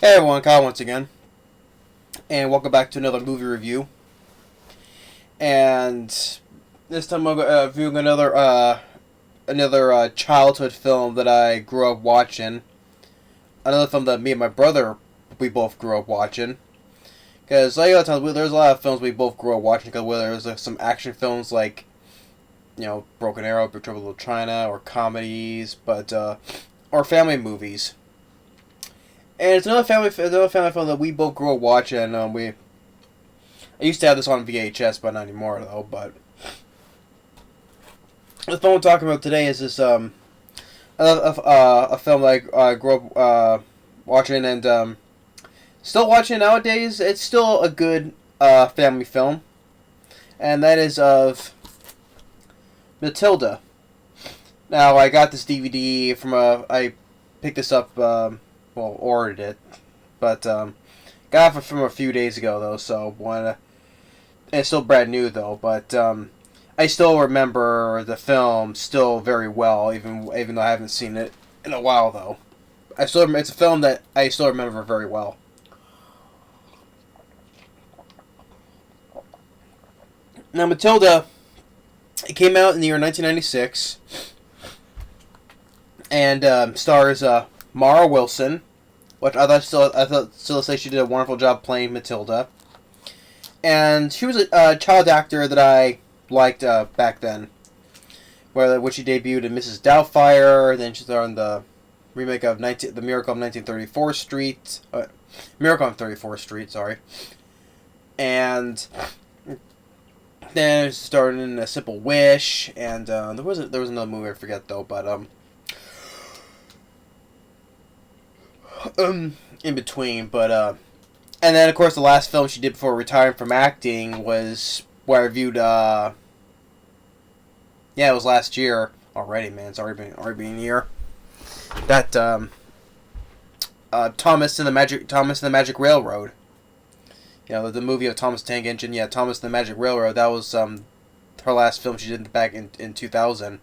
Hey everyone, Kyle once again, and welcome back to another movie review. And this time I'm reviewing another childhood film that I grew up watching. Another film that me and my brother we both grew up watching. Because like a lot of times there's a lot of films we both grew up watching. Because whether there's some action films like Broken Arrow, Big Trouble in Little China, or comedies, or family movies. And it's another family film that we both grew up watching. I used to have this on VHS, but not anymore though. But the film we're talking about today is this a film that I grew up watching and still watching nowadays. It's still a good family film, and that is of Matilda. Now I got this DVD from I picked this up. Ordered it, but got it from a few days ago though. So it's still brand new though. But I still remember the film still very well, even though I haven't seen it in a while though. It's a film that I still remember very well. Now Matilda, it came out in the year 1996, and stars Mara Wilson, which I thought still say she did a wonderful job playing Matilda, and she was a child actor that I liked back then, which she debuted in Mrs. Doubtfire. Then she starred in the remake of The Miracle on 34th Street, Miracle on 34th Street, sorry, and then she starred in A Simple Wish, and there was another movie I forget though, but in between, but and then of course the last film she did before retiring from acting was where I reviewed it was last year already, man. It's already been a year. That Thomas and the Magic Railroad. The movie of Thomas Tank Engine. Yeah, Thomas and the Magic Railroad. That was her last film she did back in 2000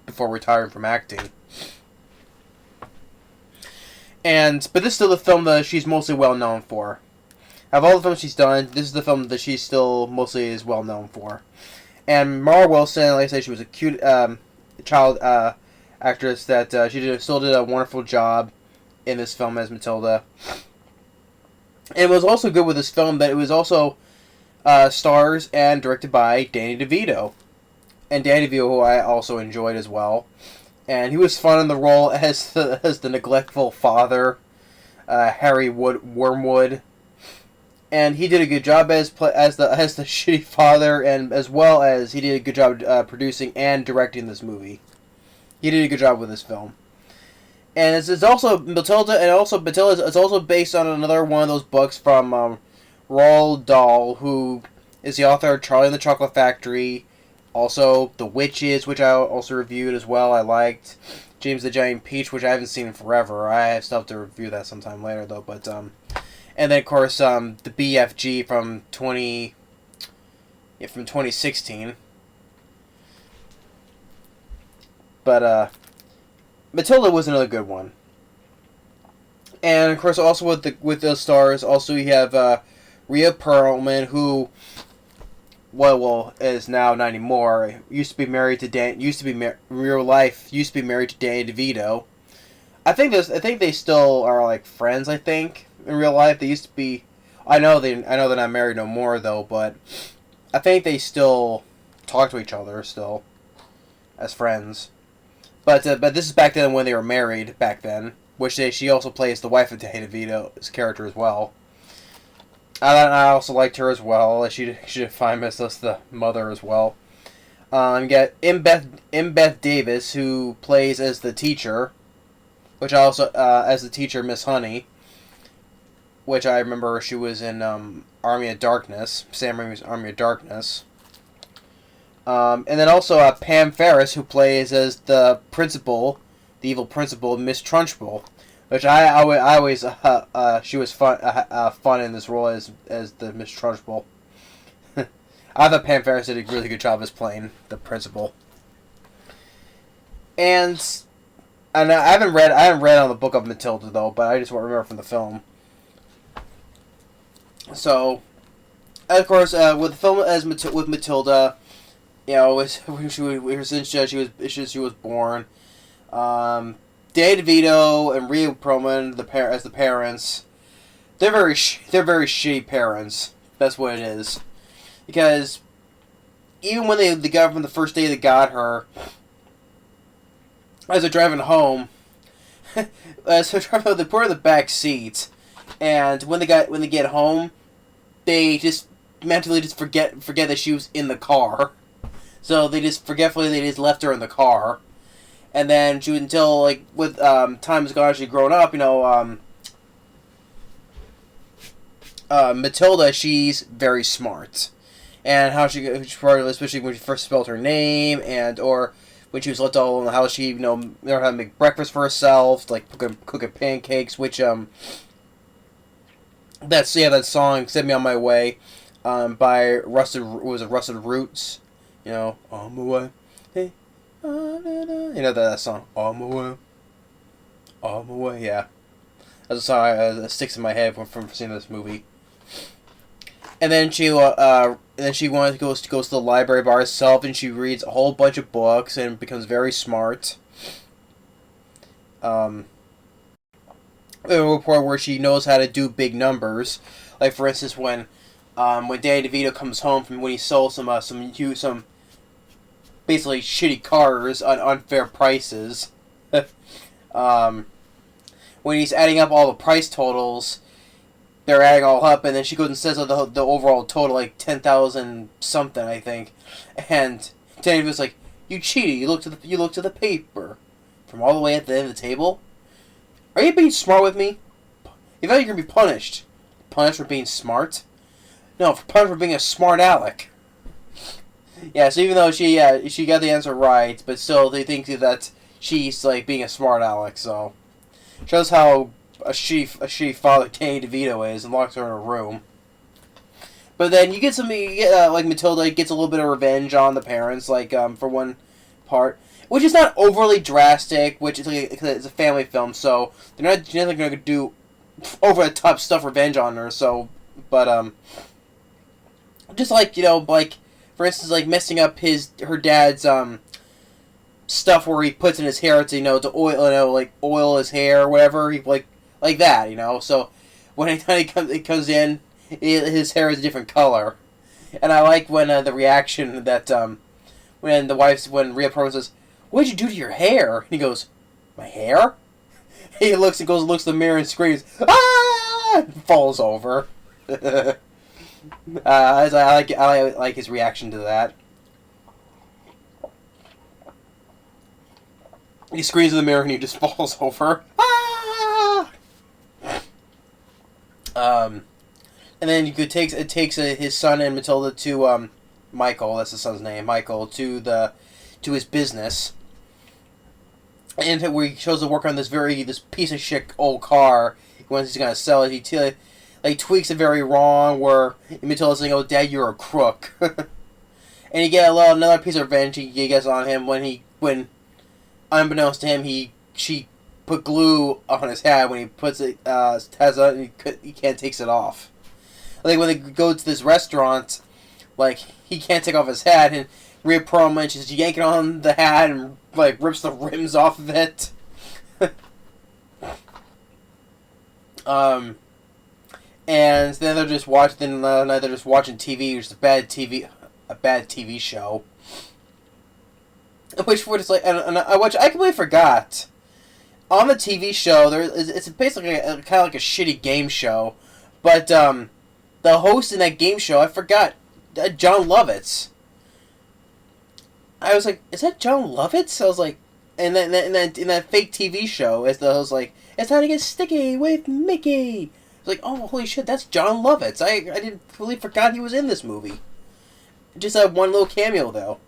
before retiring from acting. But this is still the film that she's mostly well known for. Of all the films she's done, this is the film that she still mostly is well known for. And Mara Wilson, like I said, she was a cute child actress that still did a wonderful job in this film as Matilda. And it was also good with this film that it was also stars and directed by Danny DeVito. And Danny DeVito, who I also enjoyed as well. And he was fun in the role as the neglectful father, Harry Wormwood, and he did a good job as the shitty father, and as well as he did a good job producing and directing this movie. He did a good job with this film, and it's also Matilda, and also Matilda is also based on another one of those books from Roald Dahl, who is the author of Charlie and the Chocolate Factory. Also, The Witches, which I also reviewed as well, I liked. James the Giant Peach, which I haven't seen in forever. I still have to review that sometime later, though. But and then of course the BFG from 2016. But Matilda was another good one. And of course, also with the stars, also you have Rhea Perlman, who is now not anymore. Used to be married to real life used to be married to Danny DeVito. I think they still are like friends. I think in real life they used to be. I know they're not married no more though, but I think they still talk to each other still as friends. But this is back then when they were married back then, which she also plays the wife of Danny DeVito's character as well. I also liked her as well. She did fine as the mother as well. You got Embeth Davidtz, who plays as the teacher, which I also as the teacher Miss Honey, which I remember she was in Army of Darkness, Sam Raimi's Army of Darkness. And then also Pam Ferris, who plays as the principal, the evil principal, Miss Trunchbull. Which I always she was fun in this role as the Miss Trunchbull. I thought Pam Ferris did a really good job as playing the principal. And I haven't read on the book of Matilda though, but I just remember from the film. So, of course, with the film as with Matilda, you know, when since she was born, Danny DeVito and Rhea Perlman, as the parents, they're very shitty parents. That's what it is. Because even when they got from the first day they got her, as they're driving home, so they put her in the back seat, and when they get home, they just mentally just forget that she was in the car. So they just left her in the car, and then she until like with time has gone, she's grown up. You know, Matilda, she's very smart, and how especially when she first spelled her name, and or when she was left all alone, how she learned how to make breakfast for herself, like cooking pancakes, which that song "Send Me on My Way" by Rusted Roots. You know, on my way, hey, you know that song, on my way, yeah. That's a song that sticks in my head from seeing this movie. And then she wanted to go to the library by herself, and she reads a whole bunch of books and becomes very smart. A report where she knows how to do big numbers, like for instance when Danny DeVito comes home from when he sold some basically shitty cars on unfair prices. When he's adding up all the price totals, they're adding all up, and then she goes and says the overall total, like 10,000 something, I think. And Danny was like, "You cheated! You looked to the paper from all the way at the end of the table. Are you being smart with me? You thought you're gonna be punished? Punished for being smart? No, punished for being a smart aleck." Yeah, so even though she got the answer right, but still they think that she's like being a smart aleck. So shows how a shitty father Danny DeVito is, and locks her in a room. But then you get like Matilda gets a little bit of revenge on the parents, like for one part, which is not overly drastic. Which is like, it's a family film, so they're not going to do over the top stuff revenge on her. So, but just like like for instance, like messing up her dad's stuff where he puts in his hair to oil his hair or whatever. He like that. So when he comes in, his hair is a different color, and I like when the reaction that when Rhea Perlman says, "What did you do to your hair?" And he goes, "My hair?" He looks in the mirror and screams, "Ah!" and falls over. I like his reaction to that. He screams in the mirror and he just falls over. Ah! And then it takes his son and Matilda to Michael. That's the son's name, Michael, to his business, and where he shows to work on this piece of shit old car. When he's gonna sell it, he tweaks it very wrong. Where Matilda's saying, "Oh, Dad, you're a crook," and you get another piece of revenge he gets on him when unbeknownst to him, she put glue on his hat when he puts it has on, he can't take it off. Like when they go to this restaurant, like he can't take off his hat, and Rhea Perlman just yanking on the hat and like rips the rims off of it. And then they're just watching. They're just watching TV, which is a bad TV show. Which I completely forgot. On the TV show, it's basically kind of like a shitty game show, but the host in that game show, I forgot, John Lovitz. I was like, is that John Lovitz? I was like, in that fake TV show, as the host like, it's time to get sticky with Mickey. I was like, oh holy shit, that's John Lovitz. I didn't really forgot he was in this movie. Just that one little cameo though,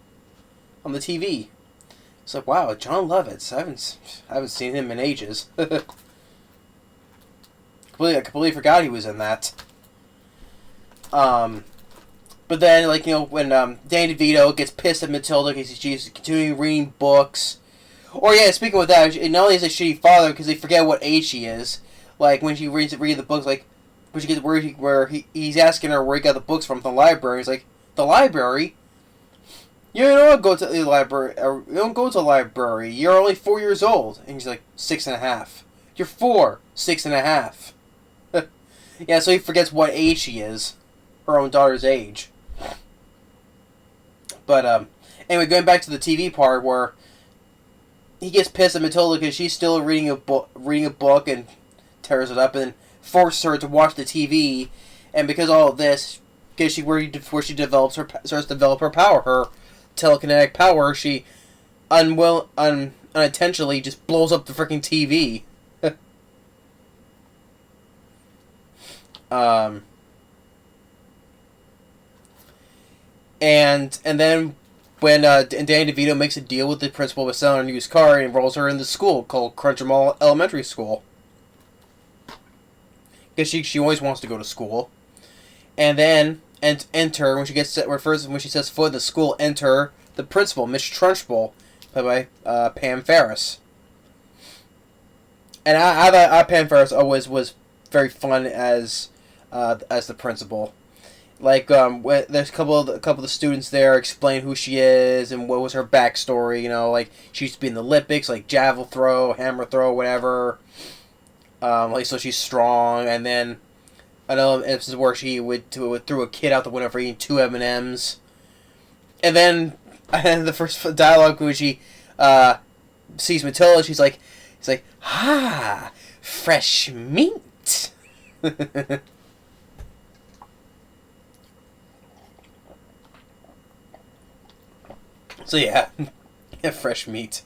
on the TV. It's like, wow, John Lovitz. I haven't seen him in ages. I completely forgot he was in that. But then, when Danny DeVito gets pissed at Matilda because she's continuing reading books. Or, yeah, speaking of that, not only is a shitty father because they forget what age she is. Like, when she reads the books, like, he's asking her where he got the books from the library. He's like, the library? You don't go to the library. You don't go to the library. You're only 4 years old. And he's like, 6.5. You're 4, 6.5. Yeah, so he forgets what age she is, her own daughter's age. But anyway, going back to the TV part where he gets pissed at Matilda because she's still reading a book and tears it up, and then forces her to watch the TV. And because of all of this, because where she starts to develop her power, her telekinetic power, she unintentionally just blows up the freaking TV. And then when Danny DeVito makes a deal with the principal with selling a used car and enrolls her in the school called Trunchbull Elementary School. Because she always wants to go to school. And then enter when she sets foot in the school, enter the principal, Miss Trunchbull, played by Pam Ferris. And I thought Pam Ferris always was very fun as the principal. Like there's a couple of the students there explain who she is and what was her backstory. You know, like she used to be in the Olympics, like javelin throw, hammer throw, whatever. Like so she's strong. And then another instance where she would threw a kid out the window for eating 2 M&Ms. And then the first dialogue when she sees Matilda, she's like, "Ah, fresh meat." So yeah, fresh meat.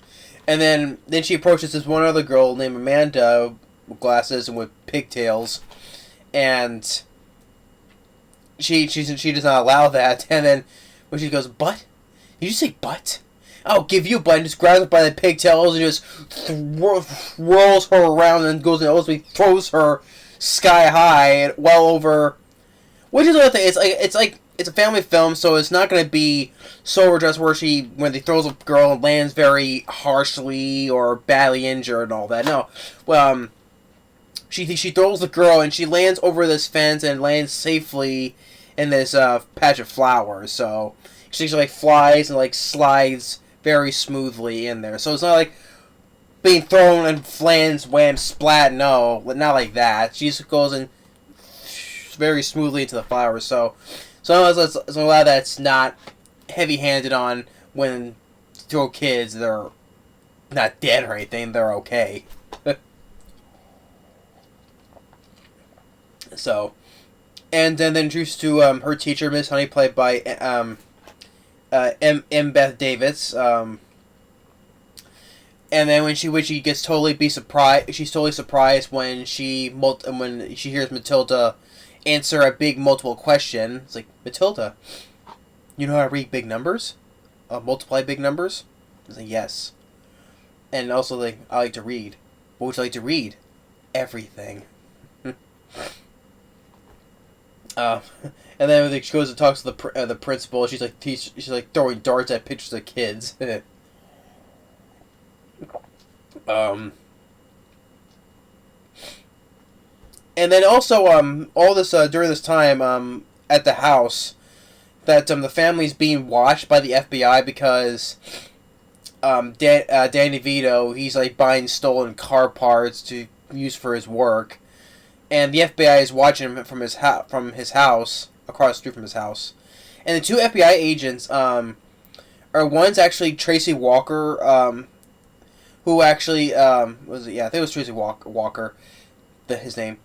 And then she approaches this one other girl named Amanda with glasses and with pigtails, and she does not allow that. And then when she goes, "Butt? Did you say butt? I'll give you a butt," and just grabs her by the pigtails and just whirls her around and goes and ultimately throws her sky high and well over. Which is another thing. It's a family film, so it's not going to be so overdressed where when he throws a girl and lands very harshly or badly injured and all that. No, well, she throws the girl and she lands over this fence and lands safely in this patch of flowers. So she like flies and like slides very smoothly in there. So it's not like being thrown and lands, wham, splat. No, not like that. She just goes in very smoothly into the flowers. So I'm glad that's not heavy-handed on when you throw kids. They're not dead or anything. They're okay. So, and then introduced to her teacher, Miss Honey, played by Embeth Davidtz. And then when she gets she's totally surprised when she hears Matilda answer a big multiple question. It's like, "Matilda, you know how to read big numbers? Multiply big numbers?" I was like, "Yes." And also, like, "I like to read." "What would you like to read?" "Everything." And then when she goes and talks to the principal, she's like throwing darts at pictures of kids. And then also, all this during this time, at the house, that the family's being watched by the FBI because Danny DeVito, he's like buying stolen car parts to use for his work, and the FBI is watching him from his house across the street from his house, and the 2 FBI agents one's actually Tracy Walker, who actually was it? Yeah, I think it was Tracy Walker, his name.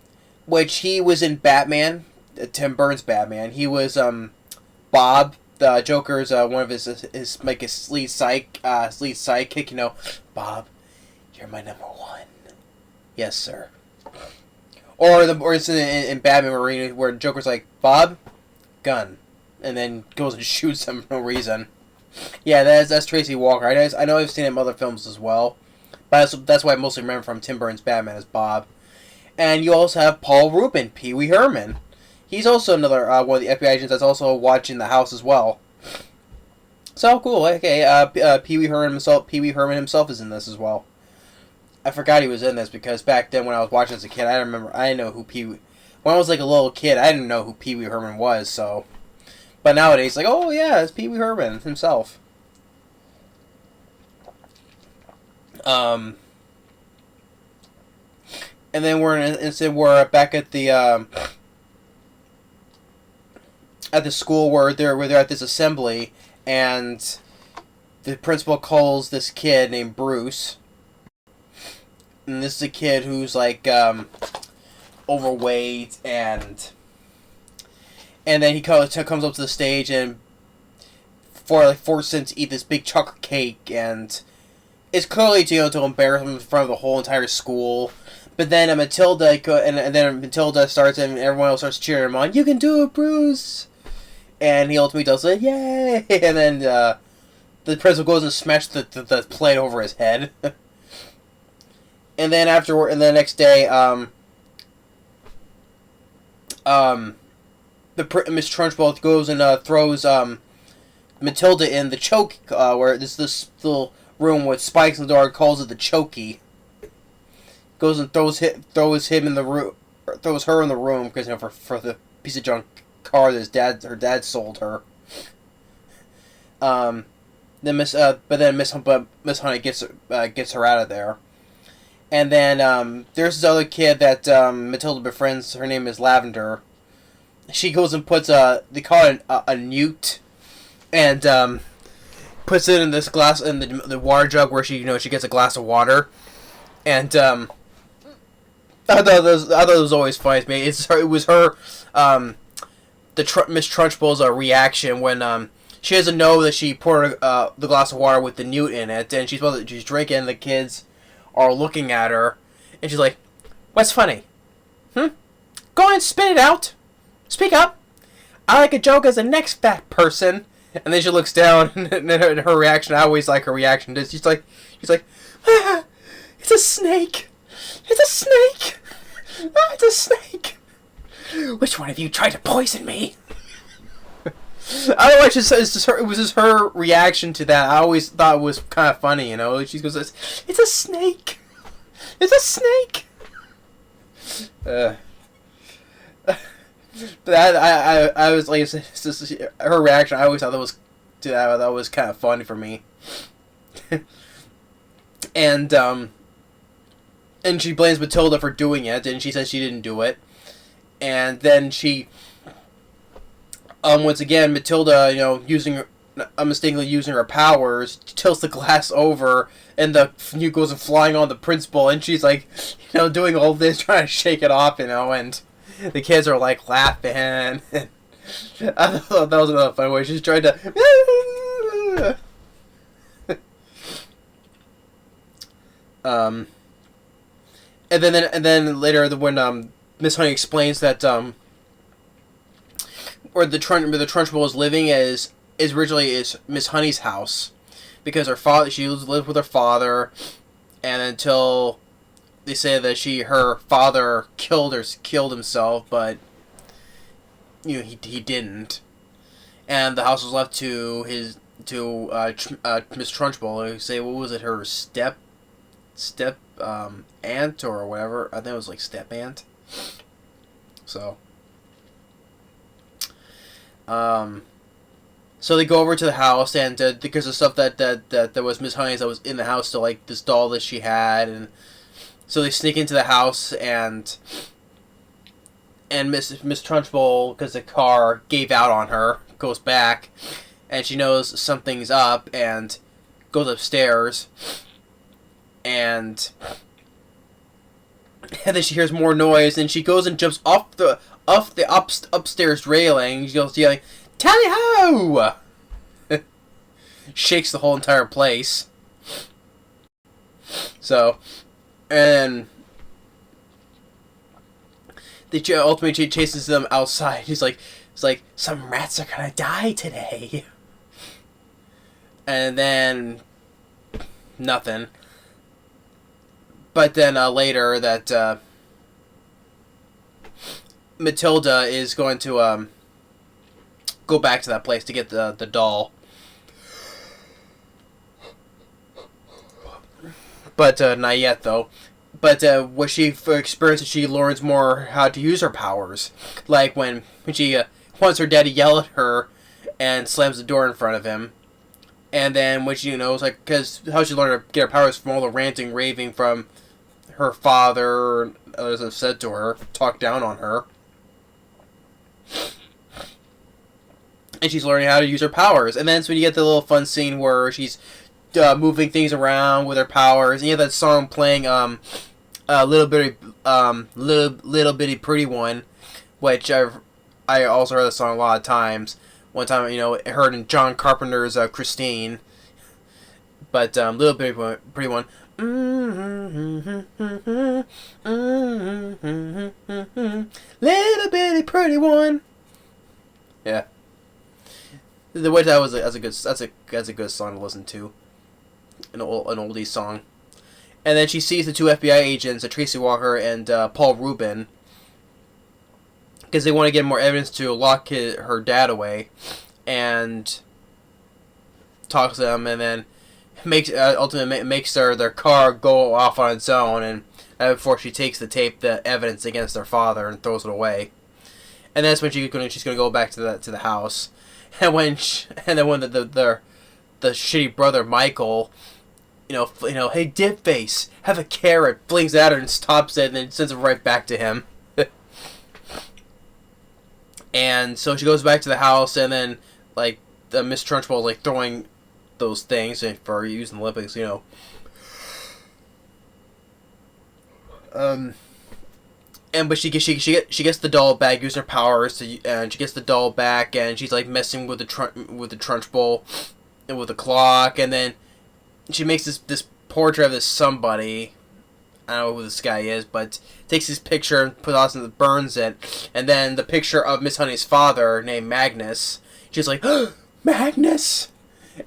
Which he was in Batman, Tim Burton's Batman. He was Bob, the Joker's one of his lead sidekick. You know, "Bob, you're my number 1." "Yes, sir." Or it's in Batman where Joker's like, "Bob, gun," and then goes and shoots him for no reason. Yeah, that's Tracy Walker. I know I've seen him in other films as well, but that's why I mostly remember from Tim Burton's Batman as Bob. And you also have Paul Rubin, Pee Wee Herman. He's also another one of the FBI agents that's also watching the house as well. So cool. Okay, Pee Wee Herman himself is in this as well. I forgot he was in this because back then when I was watching as a kid, I didn't know who when I was like a little kid, I didn't know who Pee Wee Herman was. So, but nowadays, like, oh yeah, it's Pee Wee Herman himself. And then we're back at the school where they're at this assembly, and the principal calls this kid named Bruce. And this is a kid who's like overweight, and then he comes up to the stage and forces him to eat this big chocolate cake, and it's clearly to embarrass him in front of the whole entire school. But then Matilda and then Matilda starts, and everyone else starts cheering him on. You can do it, Bruce! And he ultimately does it. Yay! And then the principal goes and smashes the plate over his head. And then the next day, Miss Trunchbull goes and throws Matilda in the choke, where this little room with spikes in the door, and calls it the Chokey. Goes and throws her in the room because for the piece of junk car that her dad sold her. Then Miss Honey gets her out of there. And then there's this other kid that Matilda befriends. Her name is Lavender. She goes and puts they call it a newt, and puts it in this glass in the water jug where she gets a glass of water. And I thought it was always funny to me. It was her Miss Trunchbull's reaction when she doesn't know that she poured the glass of water with the newt in it, and she's drinking, and the kids are looking at her, and she's like, "What's funny? Go on, spit it out. Speak up. I like a joke as the next fat person." And then she looks down, and her reaction, I always like her reaction. She's like, ah, "It's a snake. It's a snake. Ah, it's a snake. Which one of you tried to poison me?" I don't know. It was just her reaction to that. I always thought it was kind of funny, She goes, "It's a snake. It's a snake." But I was like, her reaction. I always thought that was kind of funny for me. And she blames Matilda for doing it, and she says she didn't do it. And then she, once again, Matilda, mistakenly using her powers, tilts the glass over, and the newt goes flying on the principal, and she's like, doing all this, trying to shake it off, and the kids are like laughing. I thought that was another funny way. She's trying to. And then later when Miss Honey explains that where the Trunchbull is living is originally Miss Honey's house, because she lived with her father, and until they say that her father killed himself, but he didn't, and the house was left to Miss Trunchbull. Who say, what was it, her step aunt or whatever? I think it was like step aunt. So so they go over to the house, and because of stuff that was Miss Honey's that was in the house, still, like this doll that she had, and so they sneak into the house, and Miss Trunchbull, because the car gave out on her, goes back, and she knows something's up, and goes upstairs, and then she hears more noise, and she goes and jumps off the upstairs railing. She goes yelling, "Tally-ho!" Shakes the whole entire place. So, and ultimately chases them outside. It's like, some rats are gonna die today. And then nothing. But then later that Matilda is going to go back to that place to get the doll. But not yet, though. But what she experiences, she learns more how to use her powers. Like when she wants her dad to yell at her and slams the door in front of him. And then when she, it's like, because how she learned to get her powers from all the ranting, raving from her father, and others have said to her, talked down on her. And she's learning how to use her powers. And then it's when you get the little fun scene where she's moving things around with her powers. And you have that song playing, little bitty pretty one, which I also heard the song a lot of times. One time, I heard in John Carpenter's Christine, but little bitty pretty one. Little bitty pretty one. Yeah. The way that's a good song to listen to. An oldie song. And then she sees the two FBI agents, Tracy Walker and Paul Reubens, because they want to get more evidence to lock her dad away, and talks to them, and then ultimately makes their car go off on its own, and before she takes the evidence against their father and throws it away. And that's when she's going to go back to the house, and when the shitty brother Michael, hey Dipface, have a carrot, flings at her and stops it, and then sends it right back to him. And so she goes back to the house, and then, like, Miss Trunchbull is, like, throwing those things for using the Olympics, But she gets the doll back, using her powers, and she gets the doll back, and she's, like, messing with the Trunchbull and with the clock, and then she makes this portrait of this somebody. I don't know who this guy is, but takes his picture and burns it, and then the picture of Miss Honey's father, named Magnus. She's like, Magnus,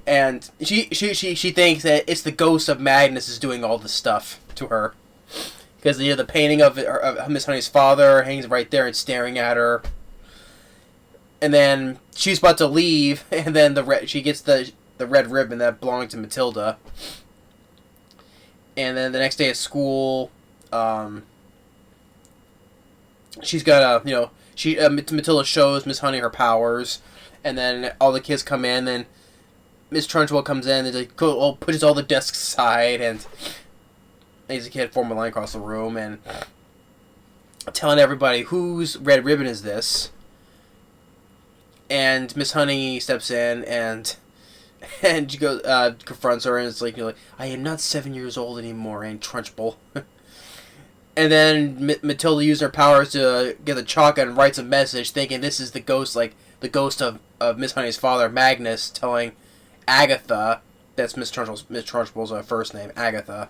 and she thinks that it's the ghost of Magnus is doing all this stuff to her, because the painting of Miss Honey's father hangs right there and staring at her. And then she's about to leave, and then she gets the red ribbon that belonged to Matilda. And then the next day at school, she's got Matilda shows Miss Honey her powers, and then all the kids come in, and Miss Trunchbull comes in, and like pushes all the desks aside, and there's a kid forming a line across the room, and telling everybody whose red ribbon is this. And Miss Honey steps in, and she goes, confronts her, and it's like, I am not 7 years old anymore, Aunt Trunchbull. And then Matilda uses her powers to get the chalk and writes a message, thinking this is the ghost of Miss Honey's father, Magnus, telling Agatha, that's Miss Trunchbull's first name, Agatha,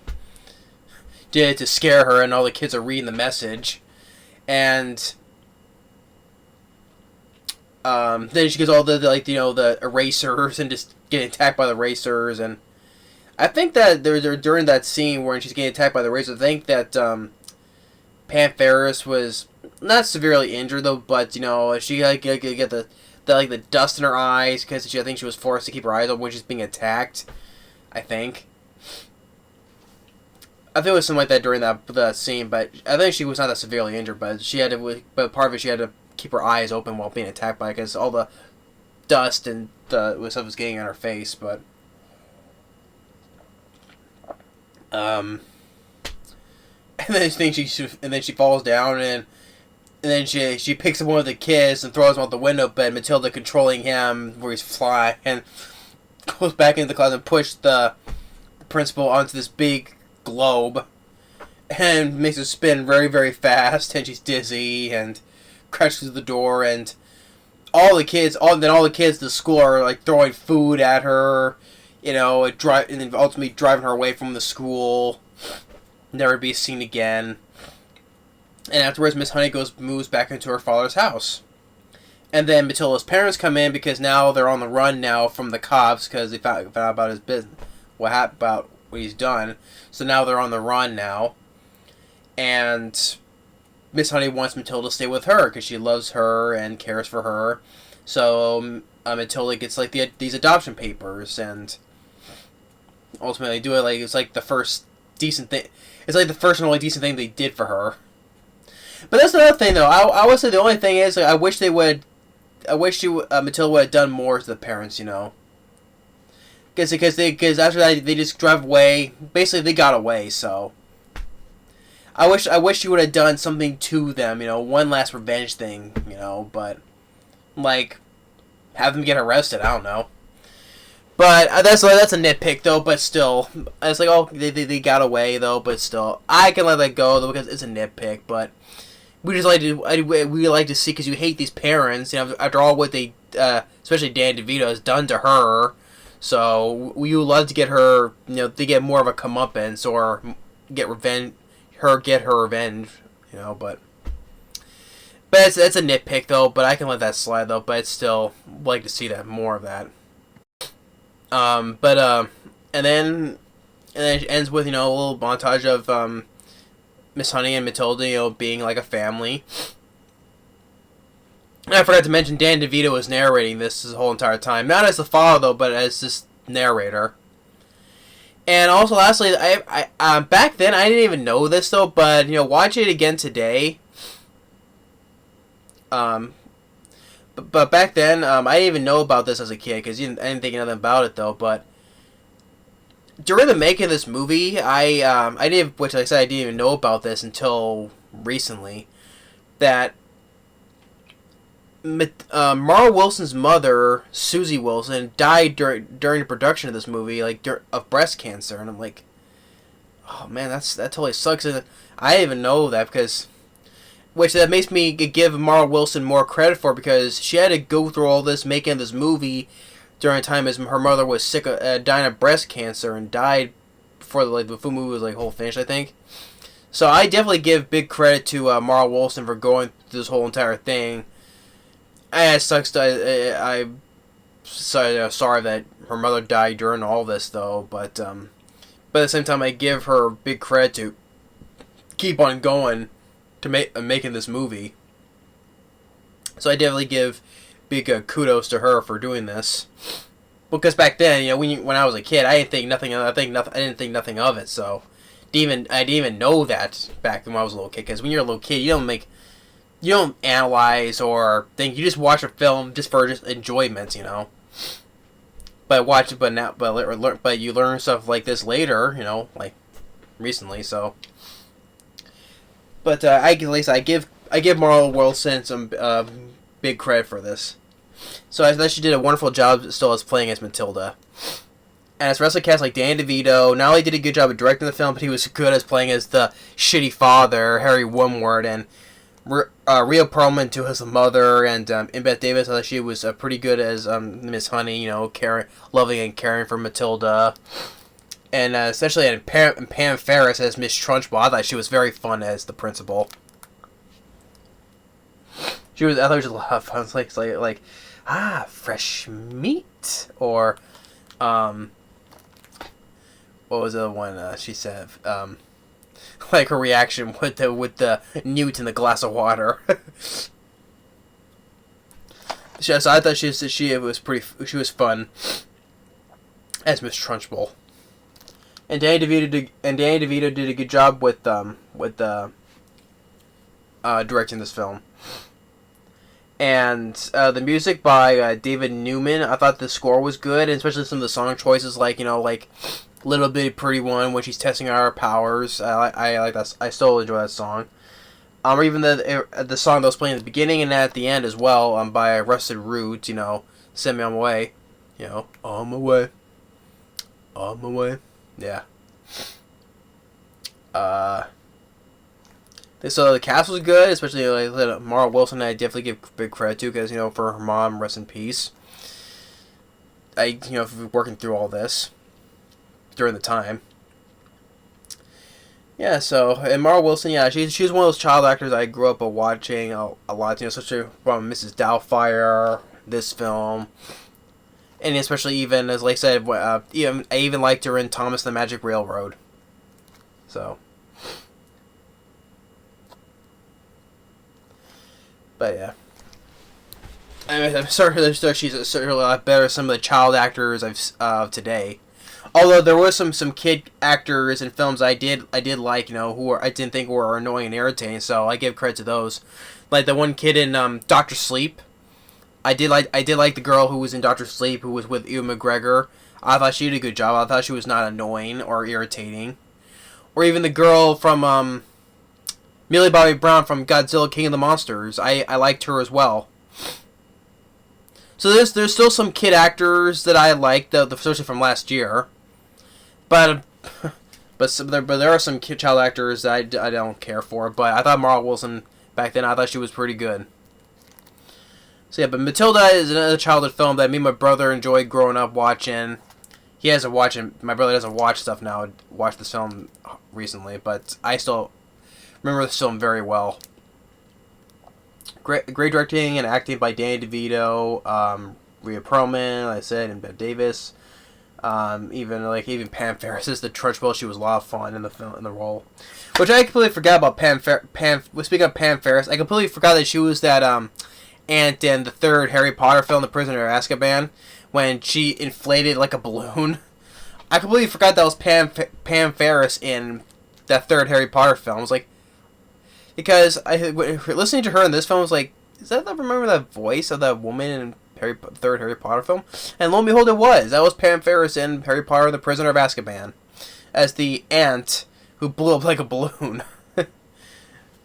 did to scare her, and all the kids are reading the message. And then she gets all the erasers and just getting attacked by the erasers, and I think that during that scene where she's getting attacked by the erasers, I think that Pam Ferris was not severely injured though, but she get the dust in her eyes because I think she was forced to keep her eyes open when she's being attacked. I think it was something like that during that scene, but I think she was not that severely injured. But part of it she had to keep her eyes open while being attacked by it because all the dust and the stuff was getting on her face. But and then she falls down, and then she picks up one of the kids and throws him out the window. But Matilda, controlling him where he's flying, and goes back into the closet and pushes the principal onto this big globe and makes her spin very, very fast, and she's dizzy and crashes through the door, and all the kids at the school are like throwing food at her, and then ultimately driving her away from the school, never to be seen again. And afterwards, Miss Honey moves back into her father's house. And then Matilda's parents come in because now they're on the run now from the cops because they found out about his business, about what he's done. So now they're on the run now. And Miss Honey wants Matilda to stay with her because she loves her and cares for her. So Matilda gets these adoption papers, and ultimately do it it's the first decent thing. It's like the first and only decent thing they did for her. But that's another thing, though. I would say the only thing is, like, I wish Matilda would have done more to the parents, you know. Because after that they just drove away. Basically, they got away. So I wish she would have done something to them, you know, one last revenge thing, you know. But like, have them get arrested. I don't know. But that's a nitpick though. But still, it's like, oh, they got away though. But still, I can let that go though because it's a nitpick. But we just like to see, because you hate these parents, you know, after all what they, especially Danny DeVito, has done to her. So we would love to get her, you know, to get more of a comeuppance or get her revenge, you know. But it's a nitpick though. But I can let that slide though. But I'd still like to see that more of that. And then it ends with, you know, a little montage of Miss Honey and Matilda, you know, being like a family. And I forgot to mention, Dan DeVito was narrating this whole entire time, not as the father though, but as this narrator. And also, lastly, I back then I didn't even know this though, but you know, watching it again today. But back then, I didn't even know about this as a kid, because I didn't think nothing about it though. But during the making of this movie, I didn't, which like I said, I didn't even know about this until recently, that Mara Wilson's mother, Susie Wilson, died during the production of this movie, like of breast cancer, and I'm like, oh man, that totally sucks. And I didn't even know that, because. Which that makes me give Mara Wilson more credit for, because she had to go through all this making this movie during a time as her mother was sick, dying of breast cancer, and died before the movie was whole finished, I think. So I definitely give big credit to Mara Wilson for going through this whole entire thing. And it sucks. I'm sorry that her mother died during all this though, but at the same time I give her big credit to keep on going to making this movie. So I definitely give big kudos to her for doing this, because back then, you know, when I was a kid, I didn't think nothing of it. So I didn't even know that back when I was a little kid. Because when you're a little kid, you don't analyze or think. You just watch a film just for enjoyment, you know. But you learn stuff like this later, you know, like recently. So. But I give Mara Wilson some big credit for this. So I thought she did a wonderful job still as playing as Matilda. And as wrestling cast like Danny DeVito, not only did he a good job of directing the film, but he was good as playing as the shitty father, Harry Wimward, and Rhea Perlman too as the mother, and Embeth Davidtz, I thought she was pretty good as Miss Honey, you know, loving and caring for Matilda. And especially in Pam Ferris as Miss Trunchbull, I thought she was very fun as the principal. I thought it was a lot of fun. It's like fresh meat, or what was the other one she said? Like her reaction with the newt in the glass of water. So I thought she was fun as Miss Trunchbull. And Danny DeVito did a good job with directing this film. And the music by David Newman, I thought the score was good, and especially some of the song choices, like Little Bitty Pretty One, when she's testing out her powers. I like that. I still enjoy that song. Or even the song that was playing at the beginning and at the end as well, by Rusted Roots, you know, Send Me On My Way, you know, on my way. Yeah. So the cast was good, especially like Mara Wilson. I definitely give big credit to, because, you know, for her mom, rest in peace. Working through all this during the time. Yeah. So, and Mara Wilson, yeah, she was one of those child actors I grew up watching a lot. You know, especially from Mrs. Doubtfire, this film. And especially even, as like I said, I even liked her in Thomas the Magic Railroad. So. But yeah. I'm sorry she's certainly a lot better than some of the child actors of today. Although there was some kid actors in films I did like, who I didn't think were annoying and irritating, so I give credit to those. Like the one kid in Doctor Sleep. I did like the girl who was in Doctor Sleep, who was with Ewan McGregor. I thought she did a good job. I thought she was not annoying or irritating. Or even the girl from Millie Bobby Brown from Godzilla King of the Monsters. I liked her as well. So there's still some kid actors that I like, especially from last year. But there are some child actors that I don't care for. But I thought Mara Wilson back then, I thought she was pretty good. So yeah, but Matilda is another childhood film that me and my brother enjoyed growing up watching. He hasn't watched it. My brother doesn't watch stuff now. Watched this film recently, but I still remember this film very well. Great directing and acting by Danny DeVito, Rhea Perlman, like I said, and Embeth Davidtz. Even Pam Ferris is the Trunchbull. She was a lot of fun in the film, in the role. Which I completely forgot about Speaking of Pam Ferris, I completely forgot that she was that aunt in the third Harry Potter film, The Prisoner of Azkaban, when she inflated like a balloon. I completely forgot that was Pam Ferris in that third Harry Potter film. I was like, because listening to her in this film, I was like, remember that voice of that woman in third Harry Potter film? And lo and behold, it was. That was Pam Ferris in Harry Potter and the Prisoner of Azkaban, as the aunt who blew up like a balloon.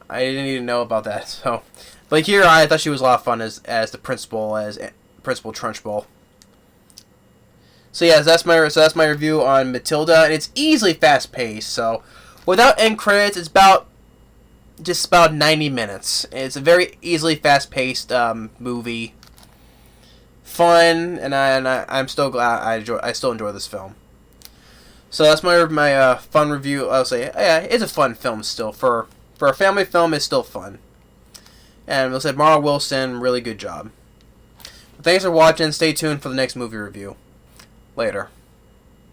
I didn't even know about that. So, but here I thought she was a lot of fun as the principal, as Principal Trunchbull. So yeah, that's my review on Matilda, and it's easily fast paced. So, without end credits, it's just about 90 minutes. It's a very easily fast paced movie. Fun, and I'm still glad I still enjoy this film. So that's my fun review. I'll say, yeah, it's a fun film still. For a family film, it's still fun. And we'll say Mara Wilson, really good job. Thanks for watching. Stay tuned for the next movie review. Later.